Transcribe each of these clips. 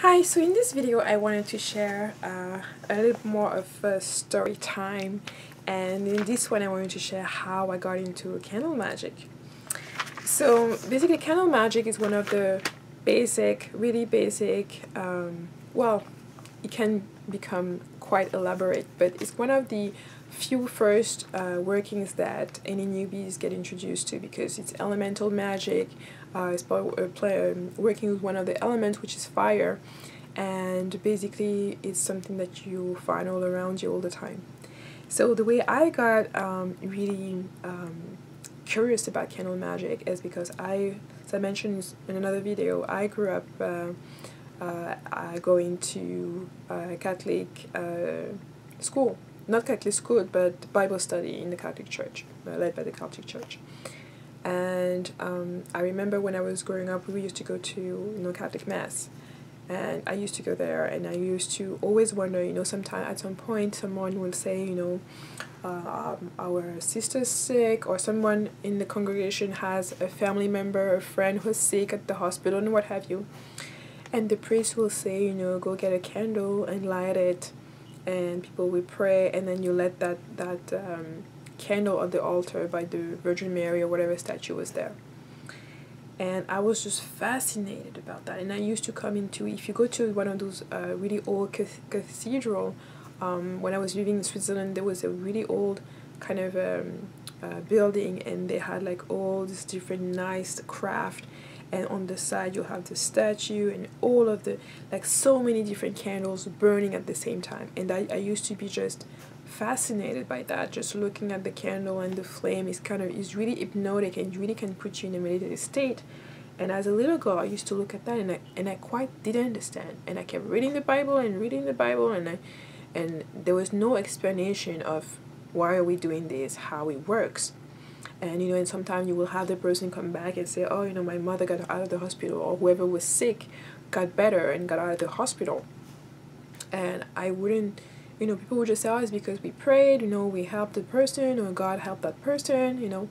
Hi, so in this video I wanted to share a little more of a story time, and in this one I wanted to share how I got into candle magic. So basically candle magic is one of the really basic, well, it can become quite elaborate, but it's one of the few first workings that any newbies get introduced to, because it's elemental magic. It's working with one of the elements, which is fire, and basically it's something that you find all around you all the time. So the way I got really curious about candle magic is because as I mentioned in another video, I grew up going to Catholic school. Not Catholic school, but Bible study in the Catholic Church, led by the Catholic Church. And I remember when I was growing up, we used to go to Catholic Mass, and I used to go there, and I used to always wonder, sometime at some point someone will say, our sister's sick, or someone in the congregation has a family member, a friend who's sick at the hospital, and what have you, and the priest will say, go get a candle and light it, and people will pray, and then you let that candle on the altar by the Virgin Mary or whatever statue was there. And I was just fascinated about that. And I used to come into, if you go to one of those really old cathedral, when I was living in Switzerland, there was a really old kind of building, and they had like all this different nice craft, and on the side you'll have the statue and all of the, like, so many different candles burning at the same time. And I used to be just fascinated by that. Just looking at the candle and the flame is really hypnotic, and really can put you in a meditative state. And as a little girl, I used to look at that, and I quite didn't understand, and I kept reading the Bible, and there was no explanation of why are we doing this, how it works. And and sometimes you will have the person come back and say, oh, my mother got out of the hospital, or whoever was sick got better and got out of the hospital. And I wouldn't, people would just say, oh, it's because we prayed, we helped the person, or God helped that person,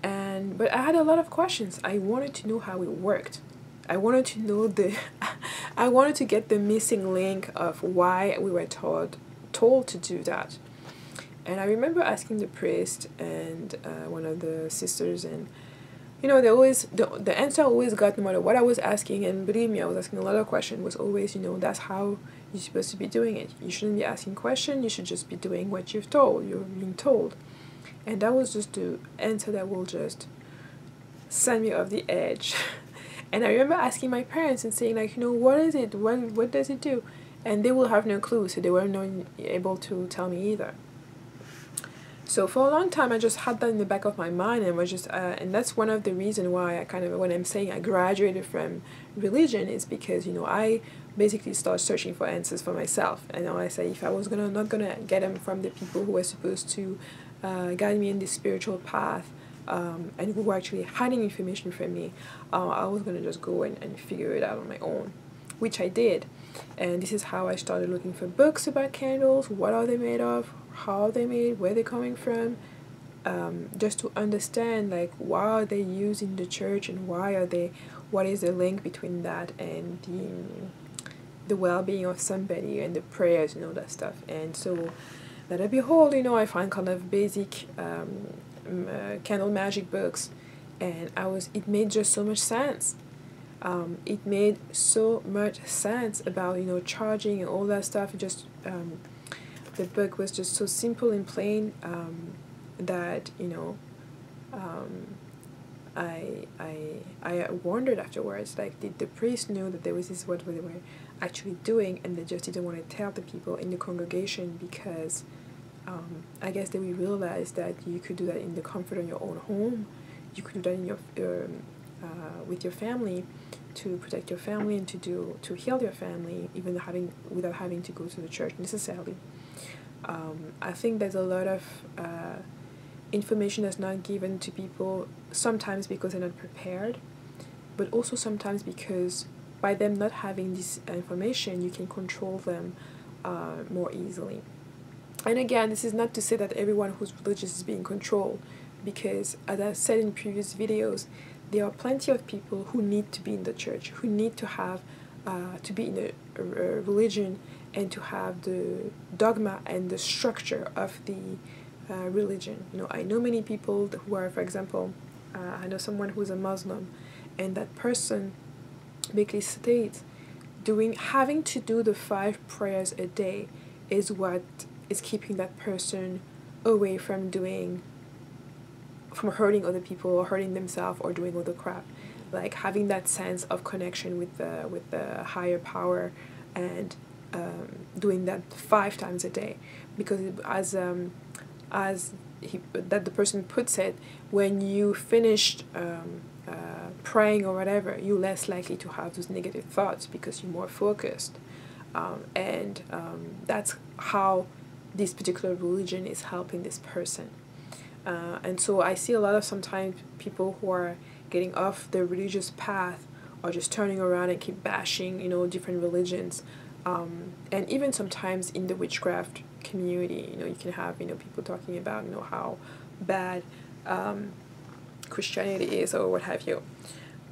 but I had a lot of questions. I wanted to know how it worked. I wanted to know I wanted to get the missing link of why we were told to do that. And I remember asking the priest and one of the sisters, and they always, the answer I always got, no matter what I was asking, and believe me, I was asking a lot of questions, was always, that's how you're supposed to be doing it. You shouldn't be asking questions, you should just be doing what you're being told. And that was just the answer that will just send me off the edge. And I remember asking my parents and saying, like, what is it? What does it do? And they will have no clue, so they were not able to tell me either. So for a long time, I just had that in the back of my mind, and was just, and that's one of the reasons why when I'm saying I graduated from religion, is because I basically started searching for answers for myself. And I say, if I was not gonna get them from the people who were supposed to guide me in this spiritual path, and who were actually hiding information from me, I was gonna just go and figure it out on my own, which I did. And this is how I started looking for books about candles. What are they made of? How are they made? Where they're coming from? Just to understand, like, why are they used in the church, and what is the link between that and the well-being of somebody, and the prayers and all that stuff. And so, that I behold, I find kind of basic candle magic books, and it made just so much sense. It made so much sense about charging and all that stuff. The book was just so simple and plain, that I wondered afterwards, like, did the priest know that there was this, what they were actually doing, and they just didn't want to tell the people in the congregation, because I guess they will realize that you could do that in the comfort of your own home. You could do that in your with your family, to protect your family, and to heal your family, even without having to go to the church necessarily. I think there's a lot of information that's not given to people, sometimes because they're not prepared, but also sometimes because by them not having this information, you can control them more easily. And again, this is not to say that everyone who's religious is being controlled, because as I said in previous videos, there are plenty of people who need to be in the church, who need to have to be in a religion and to have the dogma and the structure of the religion. I know many people who are, for example, I know someone who's a Muslim, and that person basically states having to do the 5 prayers a day is what is keeping that person away from hurting other people or hurting themselves or doing other crap. Like having that sense of connection with the higher power, and doing that 5 times a day, because that the person puts it, when you finished praying or whatever, you're less likely to have those negative thoughts because you're more focused, and that's how this particular religion is helping this person. And so I see a lot of sometimes people who are getting off the religious path or just turning around and keep bashing, different religions. And even sometimes in the witchcraft community, you can have, people talking about, how bad Christianity is or what have you.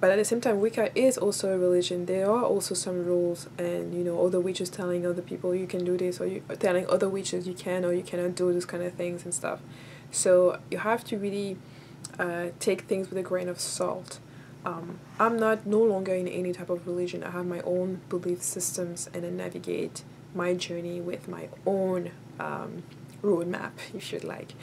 But at the same time, Wicca is also a religion. There are also some rules, and other witches telling other people you can do this, or you telling other witches you can or you cannot do those kind of things and stuff. So you have to really take things with a grain of salt. I'm no longer in any type of religion. I have my own belief systems, and I navigate my journey with my own roadmap, if you'd like.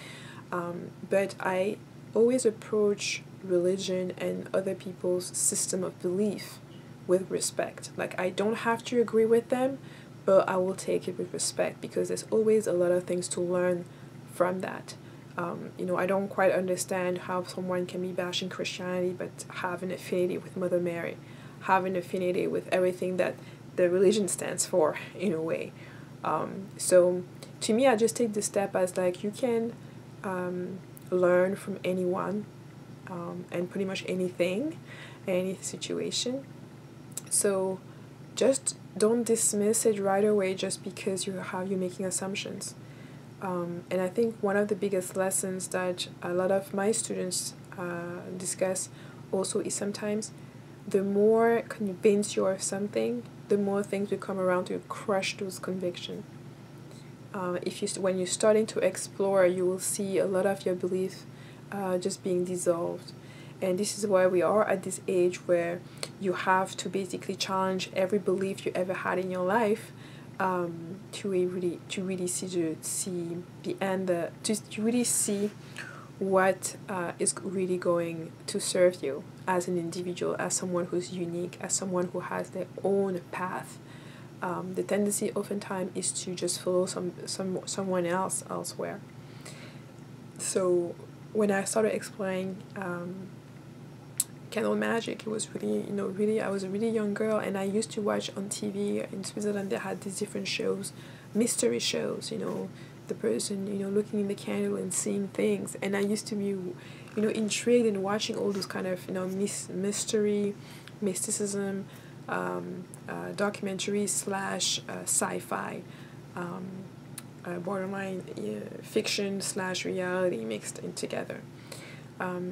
But I always approach religion and other people's system of belief with respect. Like, I don't have to agree with them, but I will take it with respect, because there's always a lot of things to learn from that. I don't quite understand how someone can be bashing Christianity but have an affinity with Mother Mary, have an affinity with everything that the religion stands for, in a way. So to me, I just take the step as like, you can learn from anyone, and pretty much anything, any situation. So just don't dismiss it right away just because you're making assumptions. And I think one of the biggest lessons that a lot of my students discuss also is sometimes the more convinced you are of something, the more things will come around to crush those convictions. When you're starting to explore, you will see a lot of your beliefs just being dissolved. And this is why we are at this age where you have to basically challenge every belief you ever had in your life, to really see the end, to really see what is really going to serve you as an individual, as someone who's unique, as someone who has their own path. The tendency oftentimes is to just follow someone else elsewhere. So when I started exploring candle magic, it was really, I was a really young girl, and I used to watch on TV in Switzerland. They had these different shows, mystery shows, the person, looking in the candle and seeing things, and I used to be, intrigued in watching all those kind of, mysticism, documentary / sci-fi, borderline fiction / reality mixed in together.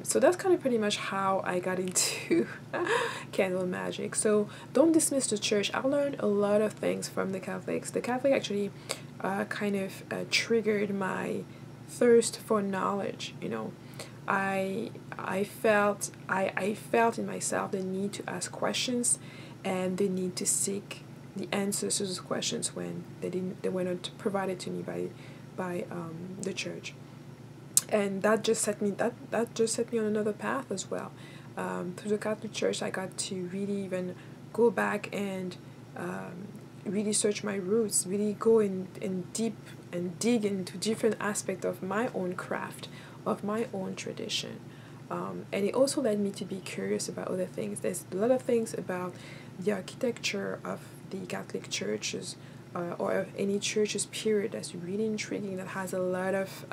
So that's kind of pretty much how I got into candle magic. So don't dismiss the church. I learned a lot of things from the Catholics. The Catholic actually kind of triggered my thirst for knowledge. I felt in myself the need to ask questions and the need to seek the answers to those questions when they were not provided to me by the church. And that just set me on another path as well. Through the Catholic Church, I got to really even go back and really search my roots, really go in deep and dig into different aspects of my own craft, of my own tradition. And it also led me to be curious about other things. There's a lot of things about the architecture of the Catholic churches, or of any church's period, that's really intriguing, that has a lot of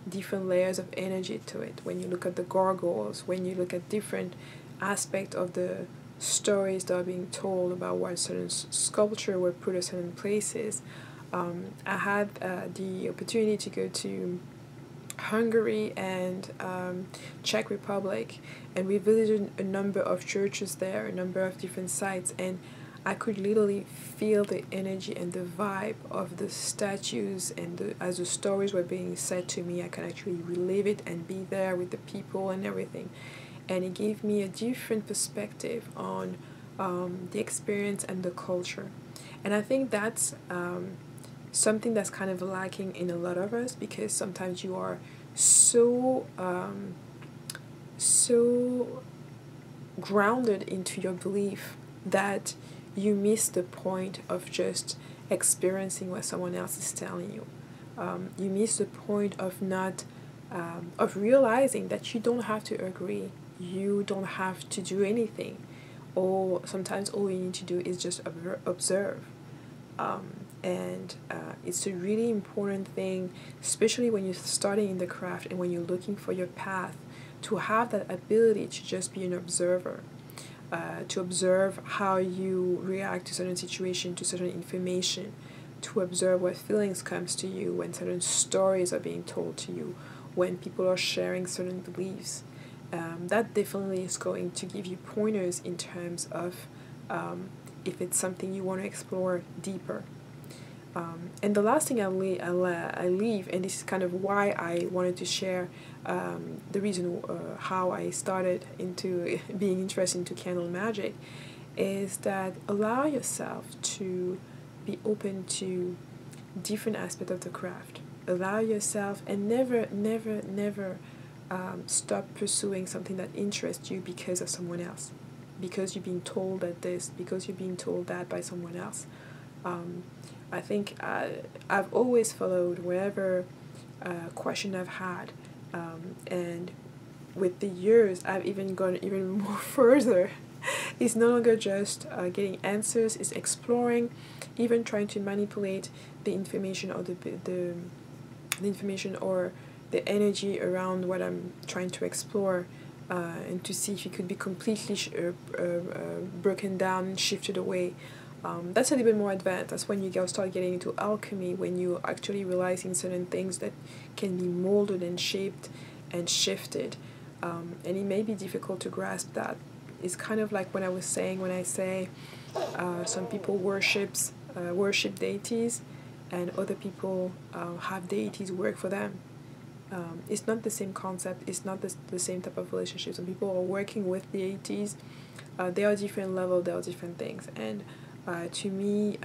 different layers of energy to it. When you look at the gargoyles, when you look at different aspects of the stories that are being told about why certain sculpture were put at certain places. I had the opportunity to go to Hungary and Czech Republic, and we visited a number of churches there, a number of different sites, and I could literally feel the energy and the vibe of the statues, and as the stories were being said to me, I can actually relive it and be there with the people and everything. And it gave me a different perspective on the experience and the culture. And I think that's something that's kind of lacking in a lot of us, because sometimes you are so grounded into your belief that you miss the point of just experiencing what someone else is telling you. You miss the point of not of realizing that you don't have to agree, you don't have to do anything, or sometimes all you need to do is just observe. And it's a really important thing, especially when you're starting in the craft and when you're looking for your path, to have that ability to just be an observer, to observe how you react to certain situation, to certain information, to observe what feelings comes to you when certain stories are being told to you, when people are sharing certain beliefs. That definitely is going to give you pointers in terms of if it's something you want to explore deeper. And the last thing I leave, and this is kind of why I wanted to share the reason how I started into being interested into candle magic, is that allow yourself to be open to different aspects of the craft. Allow yourself, and never stop pursuing something that interests you because of someone else, because you've been told that this, because you've been told that by someone else. I think I've always followed wherever question I've had, and with the years I've even gone even more further. It's no longer just getting answers, it's exploring, even trying to manipulate the information, or the information or the energy around what I'm trying to explore, and to see if it could be completely broken down and shifted away. That's a little bit more advanced. That's when you start getting into alchemy, when you're actually realizing certain things that can be molded and shaped and shifted. And it may be difficult to grasp that. It's kind of like when I say some people worship deities, and other people have deities work for them. It's not the same concept. It's not the same type of relationship. Some people are working with deities. They are different level. They are different things. And to me,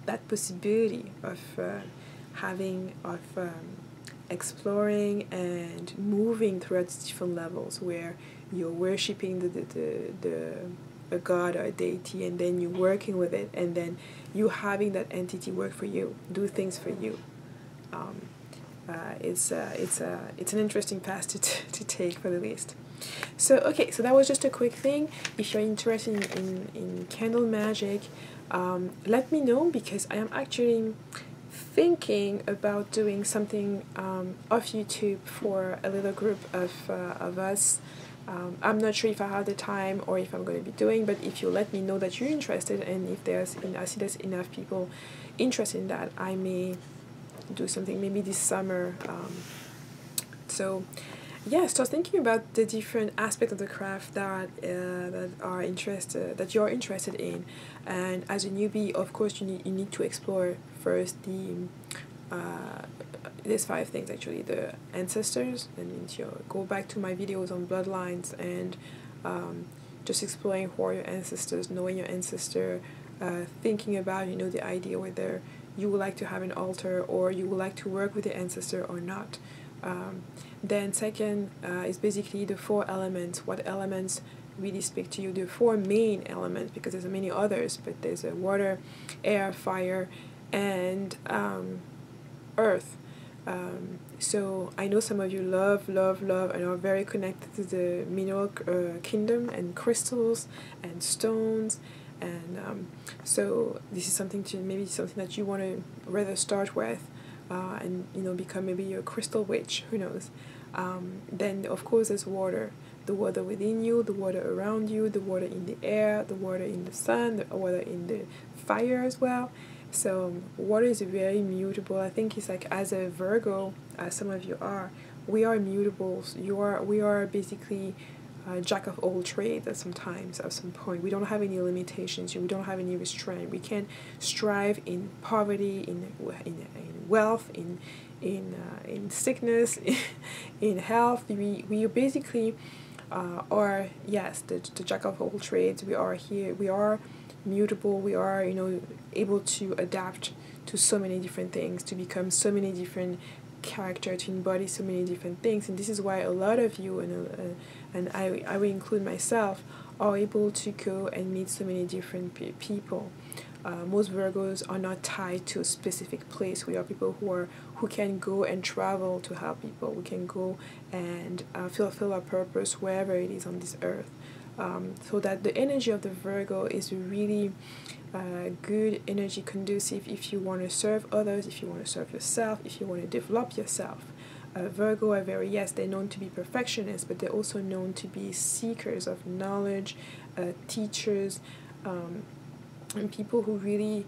that possibility of exploring and moving throughout different levels, where you're worshipping a god or a deity, and then you're working with it, and then you having that entity work for you, do things for you. It's an interesting path to take, for the least. So okay, so that was just a quick thing. If you're interested in candle magic, let me know, because I am actually thinking about doing something off YouTube for a little group of us. I'm not sure if I have the time or if I'm going to be doing, but if you let me know that you're interested, and if I see there's enough people interested in that, I may do something maybe this summer. So yeah, start thinking about the different aspects of the craft that you're interested in. And as a newbie, of course, you need to explore first there's 5 things actually: the ancestors, and you go back to my videos on bloodlines, and just exploring who are your ancestors, knowing your ancestor, thinking about the idea whether you would like to have an altar, or you would like to work with the ancestor or not. Then second is basically the 4 elements. What elements really speak to you? The 4 main elements, because there's many others, but there's water, air, fire, and earth. So I know some of you love and are very connected to the mineral kingdom, and crystals and stones, and so this is something that you want to rather start with, and become maybe a crystal witch, who knows. Then of course there's water, the water within you, the water around you, the water in the air, the water in the sun, the water in the fire as well. So water is very mutable. I think it's like, as a Virgo, as some of you are, we are mutables. We are basically jack of all trades at some point. We don't have any limitations. We don't have any restraint. We can strive in poverty, in wealth, in sickness, in health. We basically are, yes, the jack of all trades. We are here. We are mutable. We are, able to adapt to so many different things, to become so many different character, to embody so many different things. And this is why a lot of you, and I will include myself, are able to go and meet so many different people. Most Virgos are not tied to a specific place. We are people who can go and travel to help people. We can go and fulfill our purpose wherever it is on this earth. So that the energy of the Virgo is really good energy, conducive if you want to serve others, if you want to serve yourself, if you want to develop yourself. Virgo are very, yes, they're known to be perfectionists, but they're also known to be seekers of knowledge, teachers, and people who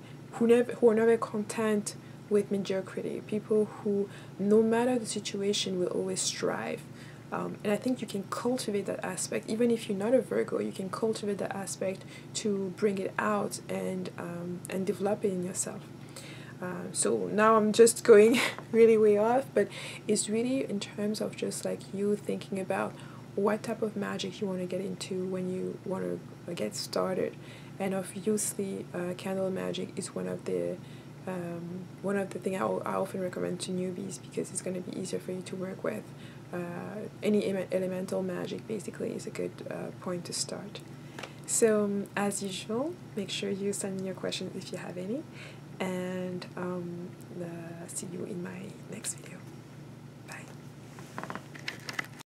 are never content with mediocrity. People who, no matter the situation, will always strive. And I think you can cultivate that aspect. Even if you're not a Virgo, you can cultivate that aspect to bring it out and develop it in yourself. So now I'm just going really way off, but it's really in terms of just like you thinking about what type of magic you want to get into when you want to get started. And obviously, candle magic is one of the things I often recommend to newbies, because it's going to be easier for you to work with. Any elemental magic basically is a good point to start. So as usual, make sure you send me your questions if you have any, and see you in my next video.